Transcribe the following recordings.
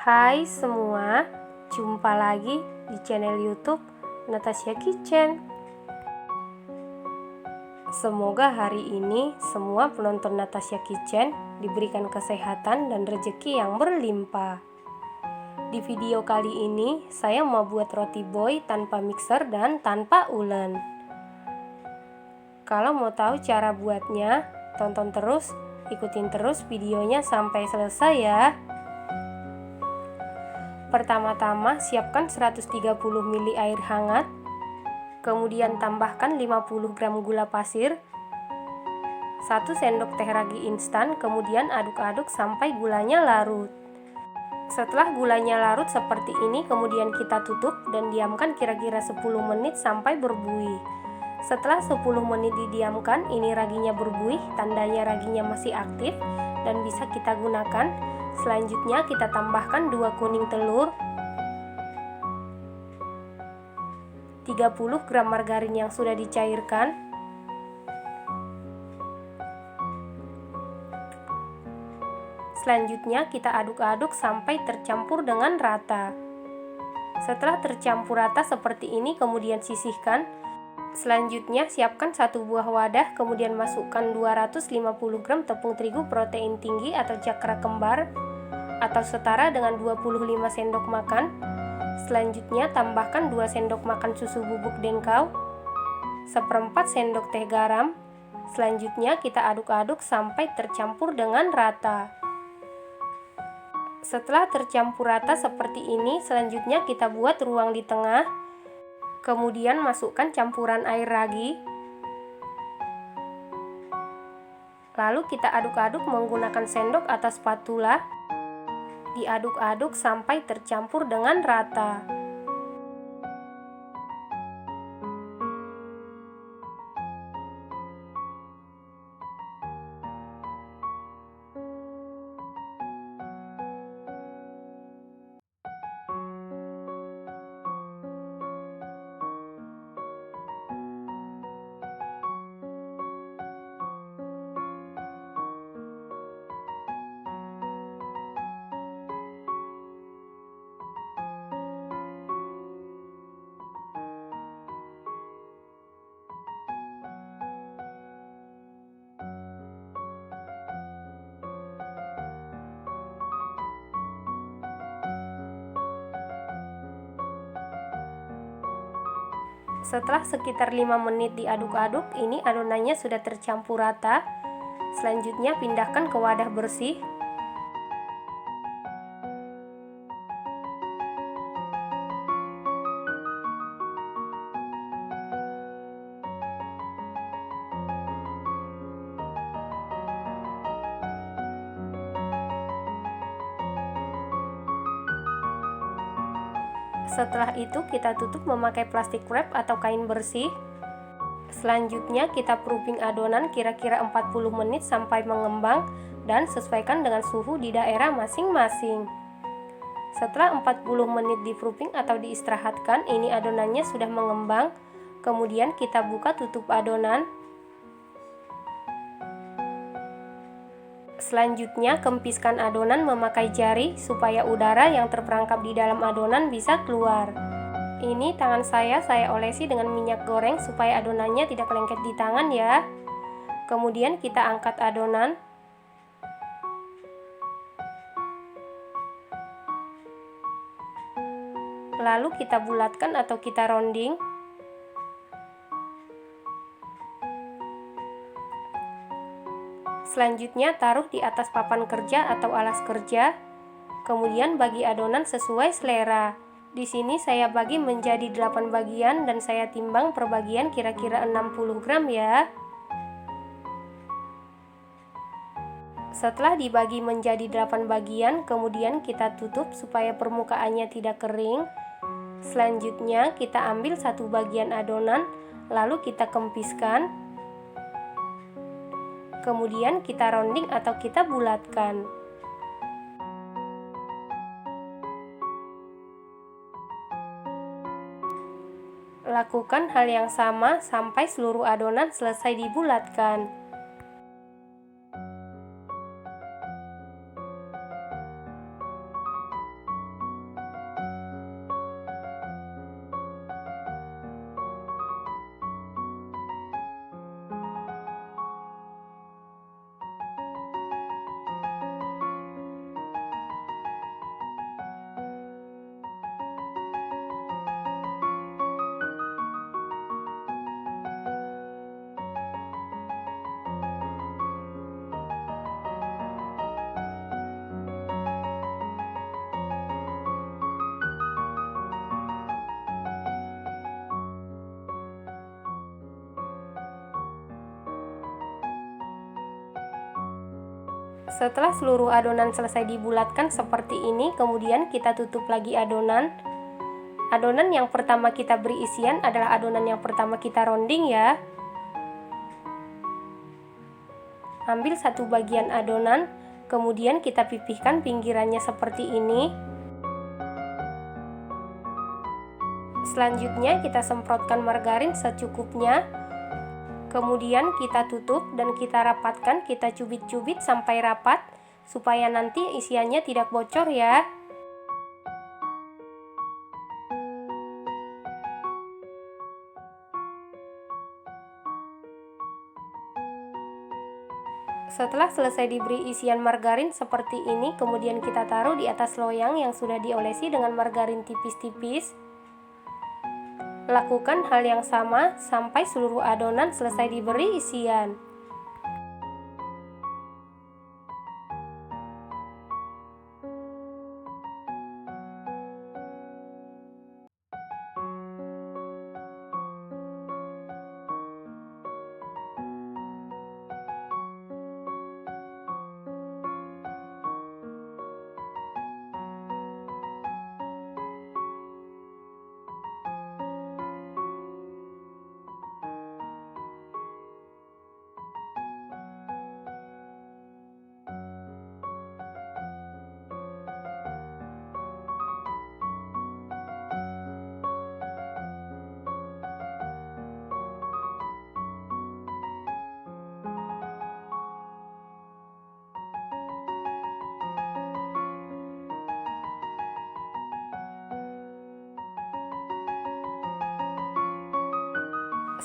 Hai semua, jumpa lagi di channel YouTube Natasha Kitchen. Semoga hari ini semua penonton Natasha Kitchen diberikan kesehatan dan rezeki yang berlimpah. Di video kali ini saya mau buat roti boy tanpa mixer dan tanpa ulen. Kalau mau tahu cara buatnya, tonton terus, ikutin terus videonya sampai selesai ya. Pertama-tama siapkan 130 ml air hangat, kemudian tambahkan 50 gram gula pasir, 1 sendok teh ragi instan, kemudian aduk-aduk sampai gulanya larut. Setelah gulanya larut seperti ini, kemudian kita tutup dan diamkan kira-kira 10 menit sampai berbuih. Setelah 10 menit didiamkan, ini raginya berbuih, tandanya raginya masih aktif dan bisa kita gunakan. Selanjutnya kita tambahkan 2 kuning telur, 30 gram margarin yang sudah dicairkan, selanjutnya kita aduk-aduk sampai tercampur dengan rata. Setelah tercampur rata seperti ini, kemudian sisihkan. Selanjutnya siapkan 1 buah wadah, kemudian masukkan 250 gram tepung terigu protein tinggi atau cakra kembar atau setara dengan 25 sendok makan. Selanjutnya tambahkan 2 sendok makan susu bubuk dengkau, 1/4 sendok teh garam. Selanjutnya kita aduk-aduk sampai tercampur dengan rata. Setelah tercampur rata seperti ini, selanjutnya kita buat ruang di tengah. Kemudian masukkan campuran air ragi. Lalu kita aduk-aduk menggunakan sendok atau spatula. Diaduk-aduk sampai tercampur dengan rata. Setelah sekitar 5 menit diaduk-aduk, ini adonannya sudah tercampur rata. Selanjutnya pindahkan ke wadah bersih. Setelah itu kita tutup memakai plastik wrap atau kain bersih. Selanjutnya kita proofing adonan kira-kira 40 menit sampai mengembang dan sesuaikan dengan suhu di daerah masing-masing. Setelah 40 menit di proofing atau diistirahatkan, ini adonannya sudah mengembang. Kemudian kita buka tutup adonan. Selanjutnya kempiskan adonan memakai jari supaya udara yang terperangkap di dalam adonan bisa keluar. Ini tangan saya olesi dengan minyak goreng supaya adonannya tidak lengket di tangan ya. Kemudian kita angkat adonan. Lalu kita bulatkan atau kita rounding. Selanjutnya taruh di atas papan kerja atau alas kerja. Kemudian bagi adonan sesuai selera. Di sini saya bagi menjadi 8 bagian dan saya timbang per bagian kira-kira 60 gram ya. Setelah dibagi menjadi 8 bagian, kemudian kita tutup supaya permukaannya tidak kering. Selanjutnya kita ambil 1 bagian adonan, lalu kita kempiskan. Kemudian kita rounding atau kita bulatkan. Lakukan hal yang sama sampai seluruh adonan selesai dibulatkan. Setelah seluruh adonan selesai dibulatkan seperti ini, kemudian kita tutup lagi adonan. Adonan yang pertama kita beri isian adalah adonan yang pertama kita rounding ya. Ambil satu bagian adonan, kemudian kita pipihkan pinggirannya seperti ini. Selanjutnya kita semprotkan margarin secukupnya. Kemudian kita tutup dan kita rapatkan, kita cubit-cubit sampai rapat supaya nanti isiannya tidak bocor ya. Setelah selesai diberi isian margarin seperti ini, kemudian kita taruh di atas loyang yang sudah diolesi dengan margarin tipis-tipis. Lakukan hal yang sama sampai seluruh adonan selesai diberi isian.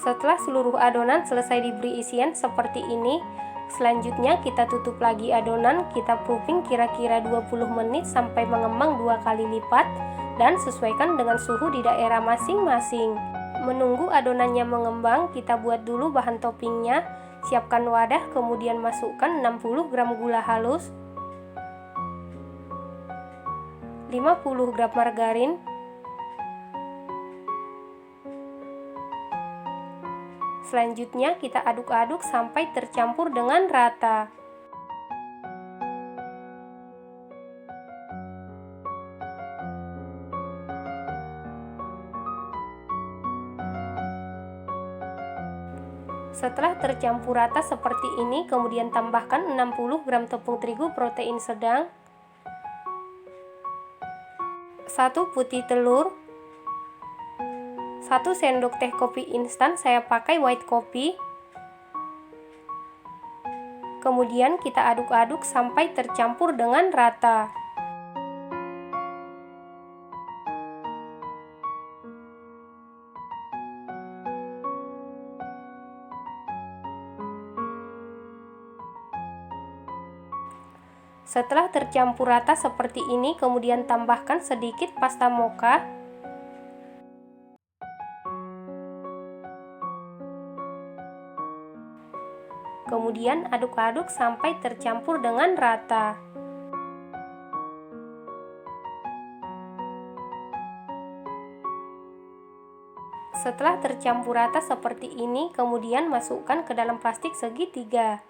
Setelah seluruh adonan selesai diberi isian seperti ini, selanjutnya kita tutup lagi adonan, kita proofing kira-kira 20 menit sampai mengembang 2 kali lipat dan sesuaikan dengan suhu di daerah masing-masing. Menunggu adonannya mengembang, kita buat dulu bahan toppingnya. Siapkan wadah, kemudian masukkan 60 gram gula halus, 50 gram margarin, selanjutnya kita aduk-aduk sampai tercampur dengan rata. Setelah tercampur rata seperti ini, kemudian tambahkan 60 gram tepung terigu protein sedang, 1 putih telur, 1 sendok teh kopi instan, saya pakai white coffee. Kemudian kita aduk-aduk sampai tercampur dengan rata. Setelah tercampur rata seperti ini, kemudian tambahkan sedikit pasta mocha. Kemudian aduk-aduk sampai tercampur dengan rata. Setelah tercampur rata seperti ini, kemudian masukkan ke dalam plastik segitiga.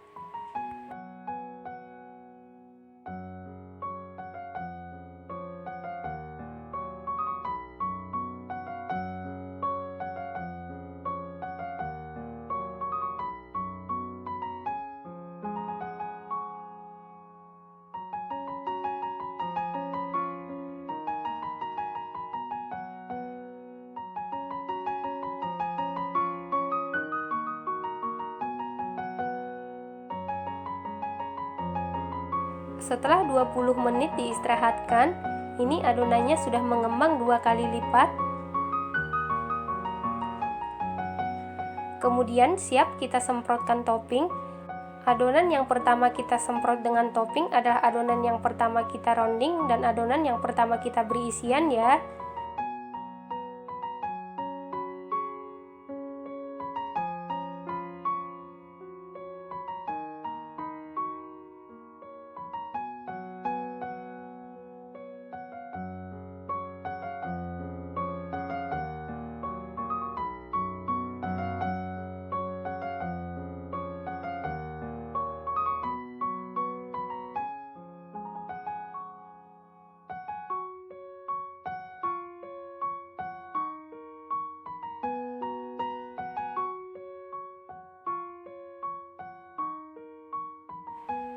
Setelah 20 menit diistirahatkan, ini adonannya sudah mengembang 2 kali lipat. Kemudian siap kita semprotkan topping. Adonan yang pertama kita semprot dengan topping adalah adonan yang pertama kita rounding dan adonan yang pertama kita beri isian ya.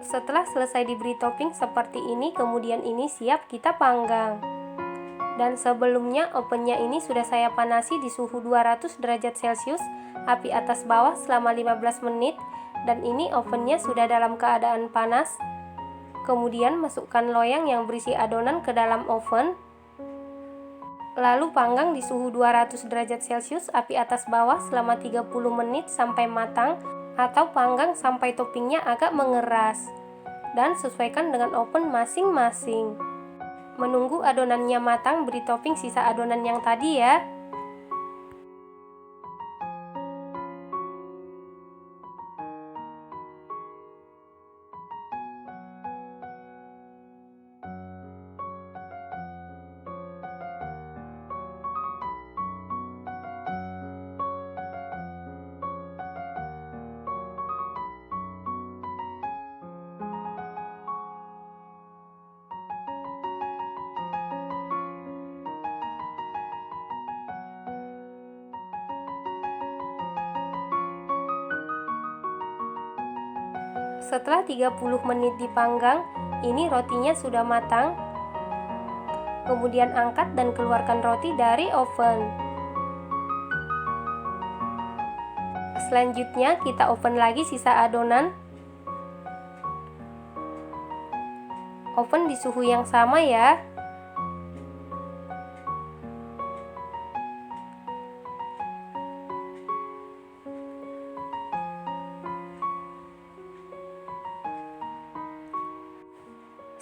Setelah selesai diberi topping seperti ini, kemudian ini siap kita panggang. Dan sebelumnya ovennya ini sudah saya panasi di suhu 200 derajat Celcius, api atas bawah selama 15 menit. Dan ini ovennya sudah dalam keadaan panas. Kemudian masukkan loyang yang berisi adonan ke dalam oven. Lalu panggang di suhu 200 derajat Celcius, api atas bawah selama 30 menit sampai matang, atau panggang sampai toppingnya agak mengeras. Dan sesuaikan dengan oven masing-masing. Menunggu adonannya matang, beri topping sisa adonan yang tadi ya. Setelah 30 menit dipanggang, ini rotinya sudah matang. Kemudian angkat dan keluarkan roti dari oven. Selanjutnya kita oven lagi sisa adonan. Oven di suhu yang sama ya.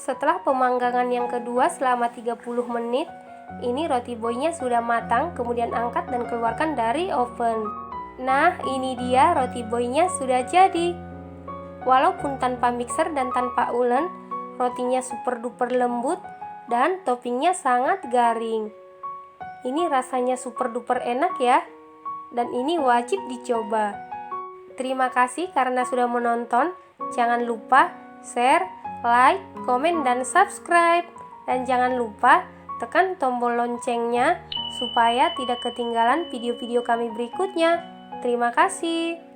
Setelah pemanggangan yang kedua selama 30 menit, ini roti boynya sudah matang, kemudian angkat dan keluarkan dari oven. Nah, ini dia roti boynya sudah jadi. Walaupun tanpa mixer dan tanpa ulen, rotinya super duper lembut dan toppingnya sangat garing. Ini rasanya super duper enak ya, dan ini wajib dicoba. Terima kasih karena sudah menonton. Jangan lupa share, like, komen, dan subscribe. Dan jangan lupa tekan tombol loncengnya supaya tidak ketinggalan video-video kami berikutnya. Terima kasih.